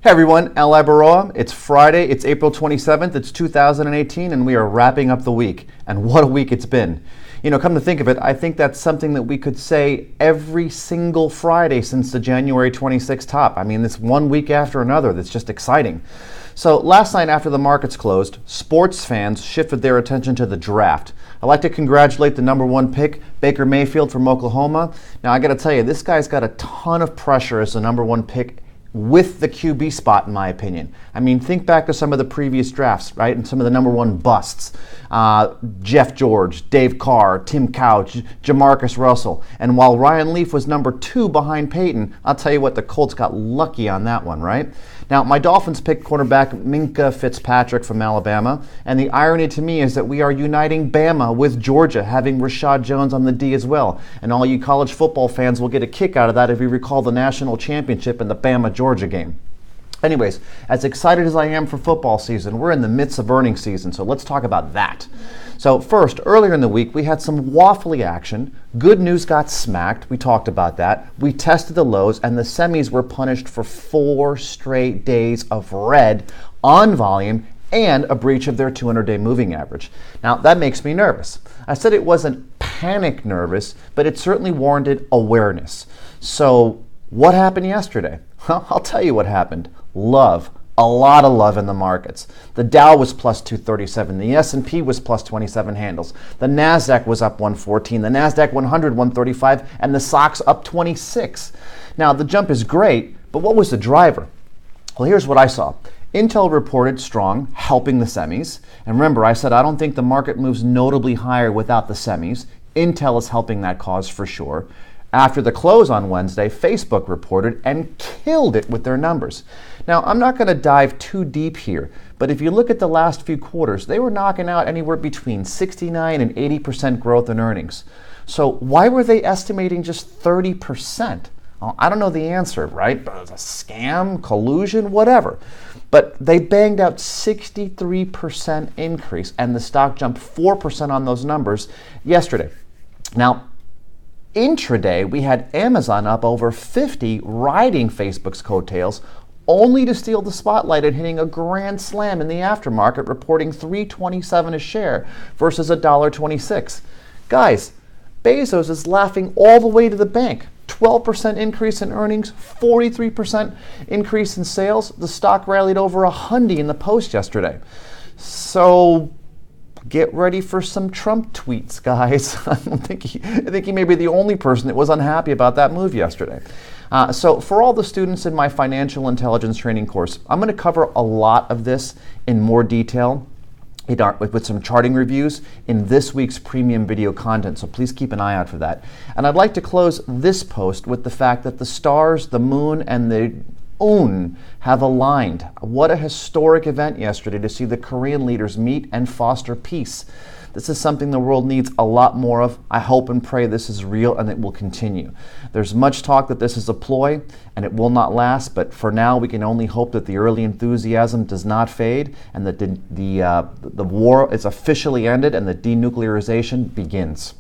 Hey everyone, Al Baroa. It's Friday, it's April 27th, it's 2018, and we are wrapping up the week. And what a week it's been. You know, come to think of it, I think that's something that we could say every single Friday since the January 26th top. I mean, it's one week after another that's just exciting. So last night after the markets closed, sports fans shifted their attention to the draft. I'd like to congratulate the number one pick, Baker Mayfield from Oklahoma. Now I gotta tell you, this guy's got a ton of pressure as the number one pick with the QB spot, in my opinion. I mean, think back to some of the previous drafts, right? And some of the number one busts. Jeff George, Dave Carr, Tim Couch, Jamarcus Russell. And while Ryan Leaf was number 2 behind Peyton, I'll tell you what, the Colts got lucky on that one, right? Now, my Dolphins picked cornerback Minkah Fitzpatrick from Alabama. And the irony to me is that we are uniting Bama with Georgia, having Rashad Jones on the D as well. And all you college football fans will get a kick out of that if you recall the national championship in the Bama-Georgia game. Anyways, as excited as I am for football season, we're in the midst of earnings season, so let's talk about that. So first, earlier in the week, we had some waffly action. Good news got smacked. We talked about that. We tested the lows, and the semis were punished for 4 straight days of red on volume and a breach of their 200-day moving average. Now, that makes me nervous. I said it wasn't panic nervous, but it certainly warranted awareness. So what happened yesterday? Well, I'll tell you what happened. Love. A lot of love in the markets. The Dow was plus 237. The S&P was plus 27 handles. The NASDAQ was up 114. The NASDAQ 100, 135. And the SOX up 26. Now, the jump is great, but what was the driver? Well, here's what I saw. Intel reported strong, helping the semis. And remember, I said I don't think the market moves notably higher without the semis. Intel is helping that cause for sure. After the close on Wednesday, Facebook reported and killed it with their numbers. Now, I'm not going to dive too deep here, but if you look at the last few quarters, they were knocking out anywhere between 69 and 80% growth in earnings. So why were they estimating just 30%? Well, I don't know the answer, right? But it's a scam, collusion, whatever. But they banged out 63% increase, and the stock jumped 4% on those numbers yesterday. Now, intraday, we had Amazon up over 50, riding Facebook's coattails, only to steal the spotlight and hitting a grand slam in the aftermarket, reporting $3.27 a share versus $1.26. Guys, Bezos is laughing all the way to the bank. 12% increase in earnings, 43% increase in sales. The stock rallied over $100 in the post yesterday. So get ready for some Trump tweets, guys. I think he may be the only person that was unhappy about that move yesterday. So for all the students in my financial intelligence training course, I'm going to cover a lot of this in more detail with some charting reviews in this week's premium video content. So please keep an eye out for that. And I'd like to close this post with the fact that the stars, the moon, and the UN have aligned. What a historic event yesterday to see the Korean leaders meet and foster peace. This is something the world needs a lot more of. I hope and pray this is real and it will continue. There's much talk that this is a ploy and it will not last, but for now we can only hope that the early enthusiasm does not fade and that the war is officially ended and the denuclearization begins.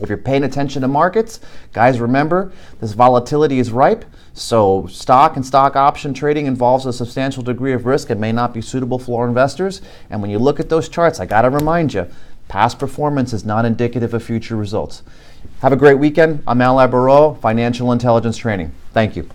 If you're paying attention to markets, guys, remember this volatility is ripe. So stock and stock option trading involves a substantial degree of risk and may not be suitable for investors. And when you look at those charts, I got to remind you, past performance is not indicative of future results. Have a great weekend. I'm Al Baroa, Financial Intelligence Training. Thank you.